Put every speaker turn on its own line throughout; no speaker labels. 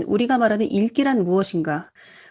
우리가 말하는 읽기란 무엇인가?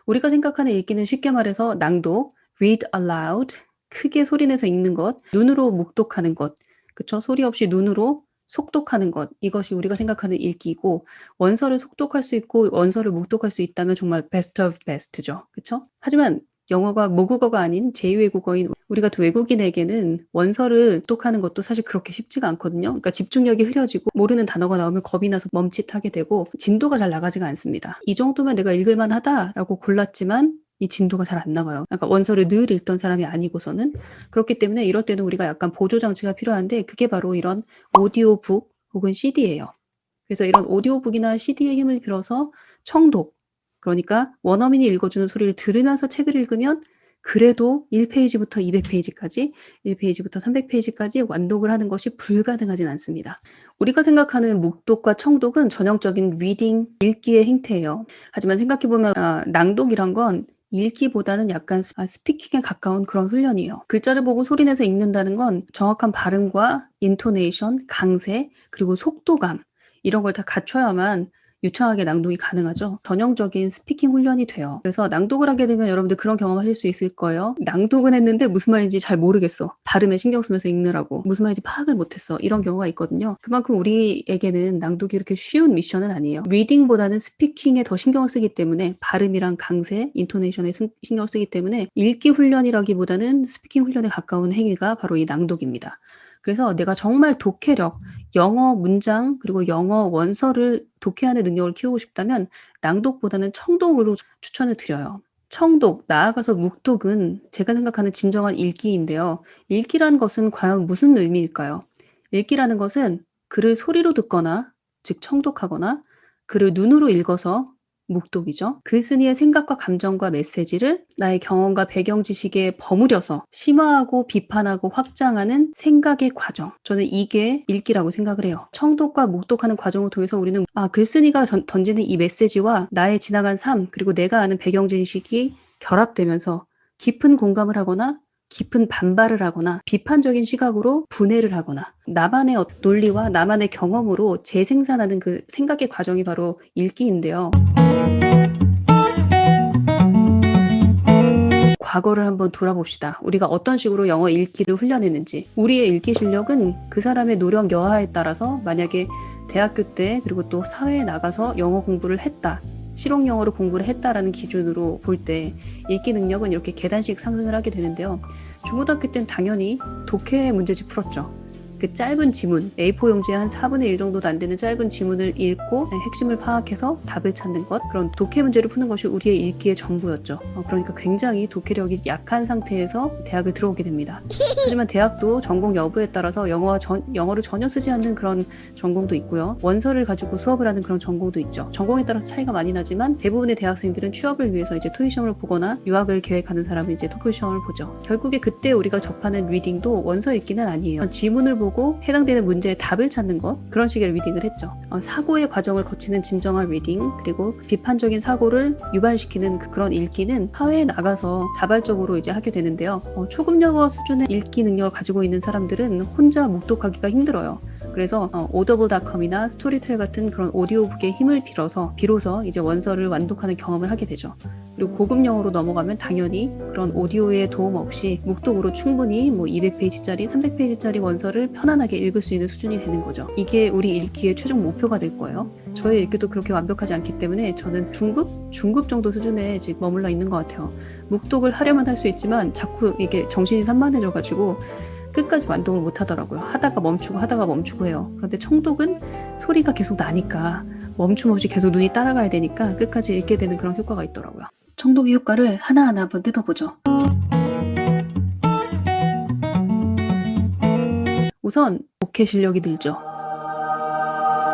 우리가 생각하는 읽기는 쉽게 말해서 낭독, read aloud, 크게 소리내서 읽는 것, 눈으로 묵독하는 것, 그쵸? 소리 없이 눈으로 속독하는 것, 이것이 우리가 생각하는 읽기이고, 원서를 속독할 수 있고 원서를 묵독할 수 있다면 정말 best of best죠. 그쵸? 하지만 영어가 모국어가 아닌 제2외국어인 우리 같은 외국인에게는 원서를 묵독하는 것도 사실 그렇게 쉽지가 않거든요. 그러니까 집중력이 흐려지고 모르는 단어가 나오면 겁이 나서 멈칫하게 되고 진도가 잘 나가지가 않습니다. 이 정도면 내가 읽을 만하다라고 골랐지만 이 진도가 잘 안 나가요. 약간 원서를 늘 읽던 사람이 아니고서는. 그렇기 때문에 이럴 때는 우리가 약간 보조 장치가 필요한데 그게 바로 이런 오디오북 혹은 CD예요. 그래서 이런 오디오북이나 CD의 힘을 빌어서 청독, 그러니까 원어민이 읽어주는 소리를 들으면서 책을 읽으면 그래도 1페이지부터 200페이지까지, 1페이지부터 300페이지까지 완독을 하는 것이 불가능하진 않습니다. 우리가 생각하는 묵독과 청독은 전형적인 리딩, 읽기의 행태예요. 하지만 생각해보면 낭독이란 건 읽기보다는 약간 스피킹에 가까운 그런 훈련이에요. 글자를 보고 소리내서 읽는다는 건 정확한 발음과 인토네이션, 강세, 그리고 속도감, 이런 걸 다 갖춰야만 유창하게 낭독이 가능하죠. 전형적인 스피킹 훈련이 돼요. 그래서 낭독을 하게 되면 여러분들 그런 경험하실 수 있을 거예요. 낭독은 했는데 무슨 말인지 잘 모르겠어. 발음에 신경 쓰면서 읽느라고. 무슨 말인지 파악을 못했어. 이런 경우가 있거든요. 그만큼 우리에게는 낭독이 이렇게 쉬운 미션은 아니에요. 리딩보다는 스피킹에 더 신경을 쓰기 때문에 발음이랑 강세, 인토네이션에 신경을 쓰기 때문에 읽기 훈련이라기보다는 스피킹 훈련에 가까운 행위가 바로 이 낭독입니다. 그래서 내가 정말 독해력, 영어 문장 그리고 영어 원서를 독해하는 능력을 키우고 싶다면 낭독보다는 청독으로 추천을 드려요. 청독, 나아가서 묵독은 제가 생각하는 진정한 읽기인데요. 읽기란 것은 과연 무슨 의미일까요? 읽기라는 것은 글을 소리로 듣거나, 즉 청독하거나, 글을 눈으로 읽어서 묵독이죠. 글쓴이의 생각과 감정과 메시지를 나의 경험과 배경 지식에 버무려서 심화하고 비판하고 확장하는 생각의 과정. 저는 이게 읽기라고 생각을 해요. 청독과 묵독하는 과정을 통해서 우리는 글쓴이가 던지는 이 메시지와 나의 지나간 삶 그리고 내가 아는 배경 지식이 결합되면서 깊은 공감을 하거나 깊은 반발을 하거나 비판적인 시각으로 분해를 하거나 나만의 논리와 나만의 경험으로 재생산하는 그 생각의 과정이 바로 읽기인데요. 과거를 한번 돌아봅시다. 우리가 어떤 식으로 영어 읽기를 훈련했는지. 우리의 읽기 실력은 그 사람의 노력 여하에 따라서 만약에 대학교 때 그리고 또 사회에 나가서 영어 공부를 했다. 실용 영어로 공부를 했다라는 기준으로 볼 때 읽기 능력은 이렇게 계단식 상승을 하게 되는데요. 중고등학교 때는 당연히 독해 문제집 풀었죠. 그 짧은 지문, A4 용지에 한 4분의 1 정도도 안 되는 짧은 지문을 읽고 핵심을 파악해서 답을 찾는 것, 그런 독해 문제를 푸는 것이 우리의 읽기의 전부였죠. 그러니까 굉장히 독해력이 약한 상태에서 대학을 들어오게 됩니다. 하지만 대학도 전공 여부에 따라서 영어를 전혀 쓰지 않는 그런 전공도 있고요. 원서를 가지고 수업을 하는 그런 전공도 있죠. 전공에 따라서 차이가 많이 나지만 대부분의 대학생들은 취업을 위해서 이제 토익 시험을 보거나 유학을 계획하는 사람은 이제 토플 시험을 보죠. 결국에 그때 우리가 접하는 리딩도 원서 읽기는 아니에요. 지문을 보고 해당되는 문제의 답을 찾는 것, 그런 식의 리딩을 했죠. 사고의 과정을 거치는 진정한 리딩, 그리고 비판적인 사고를 유발시키는 그런 읽기는 사회에 나가서 자발적으로 이제 하게 되는데요. 초급 영어 수준의 읽기 능력을 가지고 있는 사람들은 혼자 묵독하기가 힘들어요. 그래서 audible.com이나 스토리텔 같은 그런 오디오북의 힘을 빌어서 비로소 이제 원서를 완독하는 경험을 하게 되죠. 그리고 고급 영어로 넘어가면 당연히 그런 오디오의 도움 없이 묵독으로 충분히 200페이지짜리, 300페이지짜리 원서를 편안하게 읽을 수 있는 수준이 되는 거죠. 이게 우리 읽기의 최종 목표가 될 거예요. 저의 읽기도 그렇게 완벽하지 않기 때문에 저는 중급 정도 수준에 지금 머물러 있는 것 같아요. 묵독을 하려면 할 수 있지만 자꾸 이게 정신이 산만해져가지고 끝까지 완독을 못 하더라고요. 하다가 멈추고 해요. 그런데 청독은 소리가 계속 나니까 멈춤 없이 계속 눈이 따라가야 되니까 끝까지 읽게 되는 그런 효과가 있더라고요. 청독의 효과를 하나하나 한번 뜯어보죠. 우선 독해 실력이 늘죠.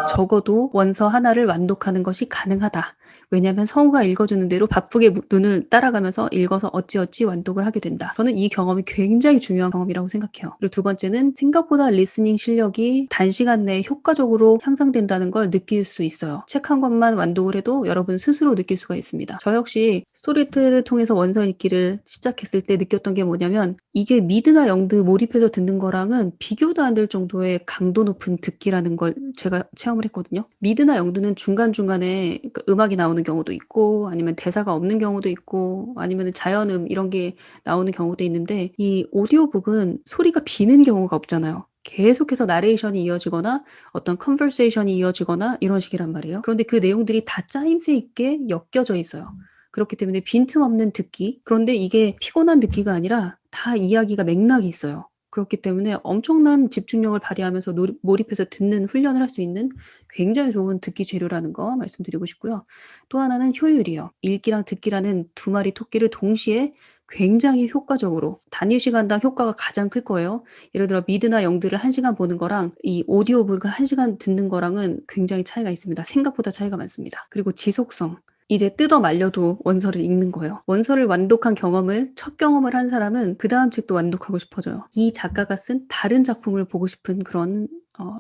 적어도 원서 하나를 완독하는 것이 가능하다. 왜냐하면 성우가 읽어주는 대로 바쁘게 눈을 따라가면서 읽어서 어찌어찌 완독을 하게 된다. 저는 이 경험이 굉장히 중요한 경험이라고 생각해요. 그리고 두 번째는 생각보다 리스닝 실력이 단시간 내에 효과적으로 향상된다는 걸 느낄 수 있어요. 책 한 권만 완독을 해도 여러분 스스로 느낄 수가 있습니다. 저 역시 스토리텔을 통해서 원서 읽기를 시작했을 때 느꼈던 게 뭐냐면 이게 미드나 영드 몰입해서 듣는 거랑은 비교도 안 될 정도의 강도 높은 듣기라는 걸 제가 체험을 체험을 했거든요. 미드나 영드는 중간중간에 음악이 나오는 경우도 있고 아니면 대사가 없는 경우도 있고 아니면 자연음 이런 게 나오는 경우도 있는데 이 오디오북은 소리가 비는 경우가 없잖아요. 계속해서 나레이션이 이어지거나 어떤 컨버세이션이 이어지거나 이런 식이란 말이에요. 그런데 그 내용들이 다 짜임새 있게 엮여져 있어요. 그렇기 때문에 빈틈없는 듣기. 그런데 이게 피곤한 듣기가 아니라 다 이야기가 맥락이 있어요. 그렇기 때문에 엄청난 집중력을 발휘하면서 몰입해서 듣는 훈련을 할 수 있는 굉장히 좋은 듣기 재료라는 거 말씀드리고 싶고요. 또 하나는 효율이요. 읽기랑 듣기라는 두 마리 토끼를 동시에 굉장히 효과적으로 단위 시간당 효과가 가장 클 거예요. 예를 들어 미드나 영드를 1시간 보는 거랑 이 오디오북을 1시간 듣는 거랑은 굉장히 차이가 있습니다. 생각보다 차이가 많습니다. 그리고 지속성. 이제 뜯어 말려도 원서를 읽는 거예요. 원서를 완독한 경험을 첫 경험을 한 사람은 그다음 책도 완독하고 싶어져요. 이 작가가 쓴 다른 작품을 보고 싶은 그런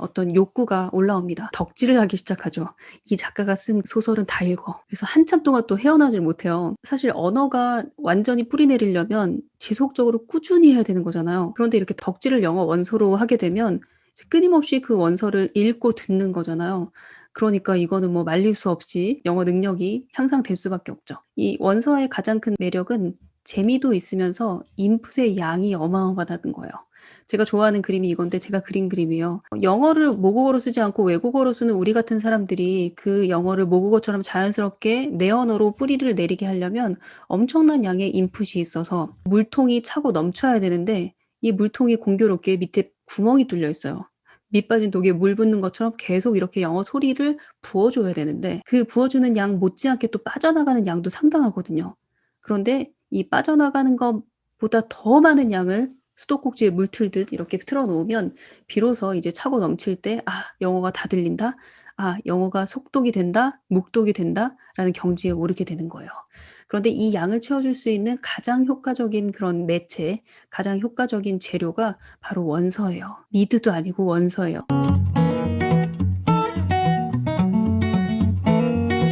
어떤 욕구가 올라옵니다. 덕질을 하기 시작하죠. 이 작가가 쓴 소설은 다 읽어. 그래서 한참 동안 또 헤어나질 못해요. 사실 언어가 완전히 뿌리내리려면 지속적으로 꾸준히 해야 되는 거잖아요. 그런데 이렇게 덕질을 영어 원서로 하게 되면 이제 끊임없이 그 원서를 읽고 듣는 거잖아요. 그러니까 이거는 뭐 말릴 수 없이 영어 능력이 향상될 수밖에 없죠. 이 원서의 가장 큰 매력은 재미도 있으면서 인풋의 양이 어마어마하다는 거예요. 제가 좋아하는 그림이 이건데 제가 그린 그림이에요. 영어를 모국어로 쓰지 않고 외국어로 쓰는 우리 같은 사람들이 그 영어를 모국어처럼 자연스럽게 내 언어로 뿌리를 내리게 하려면 엄청난 양의 인풋이 있어서 물통이 차고 넘쳐야 되는데 이 물통이 공교롭게 밑에 구멍이 뚫려 있어요. 밑 빠진 독에 물 붓는 것처럼 계속 이렇게 영어 소리를 부어줘야 되는데 그 부어주는 양 못지않게 또 빠져나가는 양도 상당하거든요. 그런데 이 빠져나가는 것보다 더 많은 양을 수도꼭지에 물 틀듯 이렇게 틀어 놓으면 비로소 이제 차고 넘칠 때 '아 영어가 다 들린다. 아 영어가 속독이 된다. 묵독이 된다.'라는 경지에 오르게 되는 거예요. 그런데 이 양을 채워줄 수 있는 가장 효과적인 그런 매체, 가장 효과적인 재료가 바로 원서예요. 미드도 아니고 원서예요.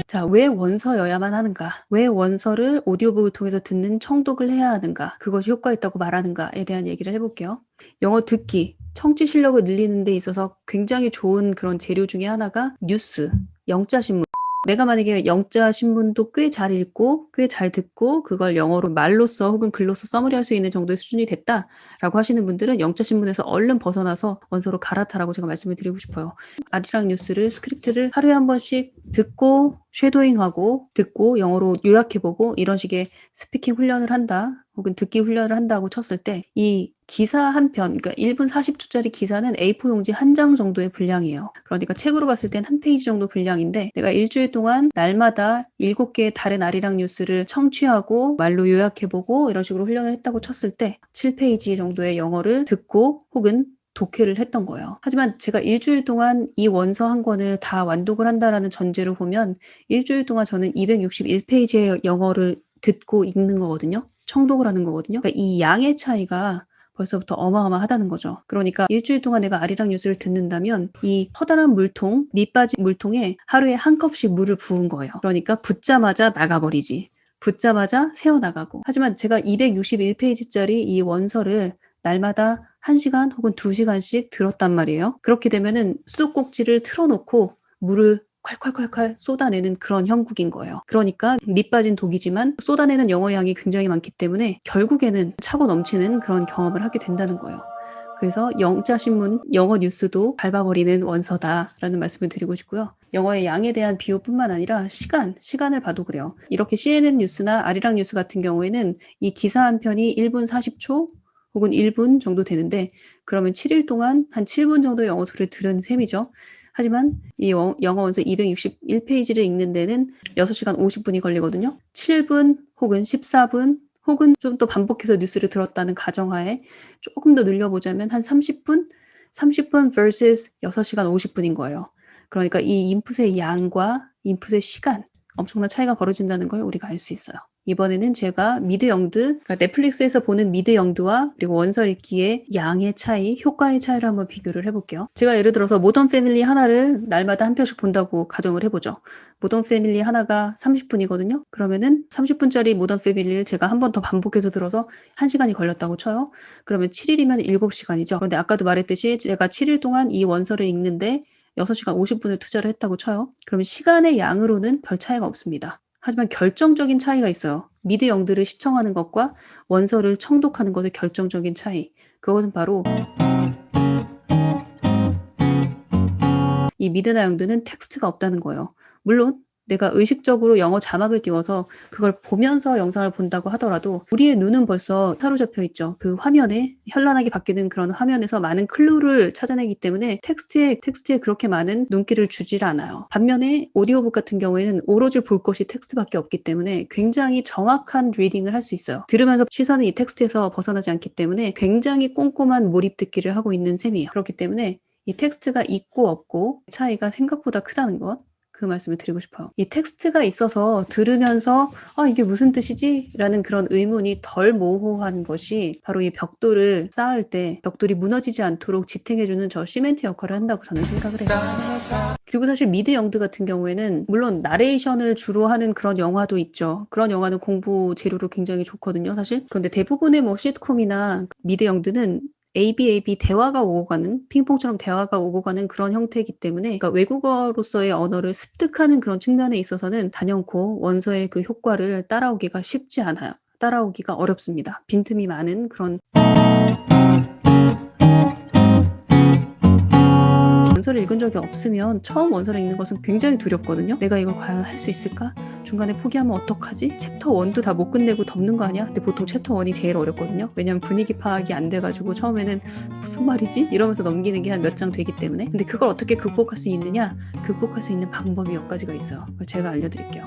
자, 왜 원서여야만 하는가? 왜 원서를 오디오북을 통해서 듣는 청독을 해야 하는가? 그것이 효과 있다고 말하는가에 대한 얘기를 해볼게요. 영어 듣기, 청취 실력을 늘리는 데 있어서 굉장히 좋은 그런 재료 중에 하나가 뉴스, 영자 신문. 내가 만약에 영자 신문도 꽤 잘 읽고 꽤 잘 듣고 그걸 영어로 말로써 혹은 글로써 써머리할 수 있는 정도의 수준이 됐다라고 하시는 분들은 영자 신문에서 얼른 벗어나서 원서로 갈아타라고 제가 말씀을 드리고 싶어요. 아리랑 뉴스를 스크립트를 하루에 한 번씩 듣고 쉐도잉하고 듣고 영어로 요약해보고 이런 식의 스피킹 훈련을 한다 혹은 듣기 훈련을 한다고 쳤을 때 이 기사 한 편, 그러니까 1분 40초짜리 기사는 A4 용지 한 장 정도의 분량이에요. 그러니까 책으로 봤을 땐 한 페이지 정도 분량인데 내가 일주일 동안 날마다 7개의 다른 아리랑 뉴스를 청취하고 말로 요약해보고 이런 식으로 훈련을 했다고 쳤을 때 7페이지 정도의 영어를 듣고 혹은 독해를 했던 거예요. 하지만 제가 일주일 동안 이 원서 한 권을 다 완독을 한다라는 전제로 보면 일주일 동안 저는 261페이지의 영어를 듣고 읽는 거거든요. 청독을 하는 거거든요. 그러니까 이 양의 차이가 벌써부터 어마어마하다는 거죠. 그러니까 일주일 동안 내가 아리랑 뉴스를 듣는다면 이 커다란 물통, 밑빠진 물통에 하루에 한 컵씩 물을 부은 거예요. 그러니까 붓자마자 나가버리지. 붓자마자 새어나가고. 하지만 제가 261페이지짜리 이 원서를 날마다 1시간 혹은 2시간씩 들었단 말이에요. 그렇게 되면은 수도꼭지를 틀어놓고 물을 콸콸콸콸 쏟아내는 그런 형국인 거예요. 그러니까 밑빠진 독이지만 쏟아내는 영어 양이 굉장히 많기 때문에 결국에는 차고 넘치는 그런 경험을 하게 된다는 거예요. 그래서 영자 신문, 영어 뉴스도 밟아버리는 원서다라는 말씀을 드리고 싶고요. 영어의 양에 대한 비유뿐만 아니라 시간을 봐도 그래요. 이렇게 CNN 뉴스나 아리랑 뉴스 같은 경우에는 이 기사 한 편이 1분 40초 혹은 1분 정도 되는데 그러면 7일 동안 한 7분 정도의 영어 소리를 들은 셈이죠. 하지만 이 영어 원서 261페이지를 읽는 데는 6시간 50분이 걸리거든요. 7분 혹은 14분 혹은 좀 더 반복해서 뉴스를 들었다는 가정하에 조금 더 늘려보자면 한 30분? 30분 vs 6시간 50분인 거예요. 그러니까 이 인풋의 양과 인풋의 시간, 엄청난 차이가 벌어진다는 걸 우리가 알 수 있어요. 이번에는 제가 미드 영드, 그러니까 넷플릭스에서 보는 미드 영드와 그리고 원서 읽기의 양의 차이, 효과의 차이를 한번 비교를 해볼게요. 제가 예를 들어서 모던 패밀리 하나를 날마다 한 편씩 본다고 가정을 해보죠. 모던 패밀리 하나가 30분이거든요. 그러면은 30분짜리 모던 패밀리를 제가 한 번 더 반복해서 들어서 1시간이 걸렸다고 쳐요. 그러면 7일이면 7시간이죠. 그런데 아까도 말했듯이 제가 7일 동안 이 원서를 읽는데 6시간 50분을 투자를 했다고 쳐요. 그럼 시간의 양으로는 별 차이가 없습니다. 하지만 결정적인 차이가 있어요. 미드 영들을 시청하는 것과 원서를 청독하는 것의 결정적인 차이. 그것은 바로 이 미드나 영드는 텍스트가 없다는 거예요. 물론 내가 의식적으로 영어 자막을 띄워서 그걸 보면서 영상을 본다고 하더라도 우리의 눈은 벌써 사로잡혀 있죠. 그 화면에 현란하게 바뀌는 그런 화면에서 많은 클루를 찾아내기 때문에 텍스트에 그렇게 많은 눈길을 주질 않아요. 반면에 오디오북 같은 경우에는 오로지 볼 것이 텍스트밖에 없기 때문에 굉장히 정확한 리딩을 할 수 있어요. 들으면서 시선은 이 텍스트에서 벗어나지 않기 때문에 굉장히 꼼꼼한 몰입 듣기를 하고 있는 셈이에요. 그렇기 때문에 이 텍스트가 있고 없고 차이가 생각보다 크다는 것, 그 말씀을 드리고 싶어요. 이 텍스트가 있어서 들으면서 이게 무슨 뜻이지? 라는 그런 의문이 덜 모호한 것이 바로 이 벽돌을 쌓을 때 벽돌이 무너지지 않도록 지탱해주는 저 시멘트 역할을 한다고 저는 생각을 해요. 그리고 사실 미드 영드 같은 경우에는 물론 나레이션을 주로 하는 그런 영화도 있죠. 그런 영화는 공부 재료로 굉장히 좋거든요, 사실. 그런데 대부분의 뭐 시트콤이나 미드 영드는 ABAB 대화가 오고 가는, 핑퐁처럼 대화가 오고 가는 그런 형태이기 때문에, 그러니까 외국어로서의 언어를 습득하는 그런 측면에 있어서는 단연코 원서의 그 효과를 따라오기가 쉽지 않아요. 따라오기가 어렵습니다. 빈틈이 많은 그런 원서를 읽은 적이 없으면 처음 원서를 읽는 것은 굉장히 두렵거든요. 내가 이걸 과연 할 수 있을까? 중간에 포기하면 어떡하지? 챕터 1도 다 못 끝내고 덮는 거 아니야? 근데 보통 챕터 1이 제일 어렵거든요. 왜냐면 분위기 파악이 안 돼가지고 처음에는 무슨 말이지? 이러면서 넘기는 게 한 몇 장 되기 때문에. 근데 그걸 어떻게 극복할 수 있느냐? 극복할 수 있는 방법이 몇 가지가 있어요. 그걸 제가 알려드릴게요.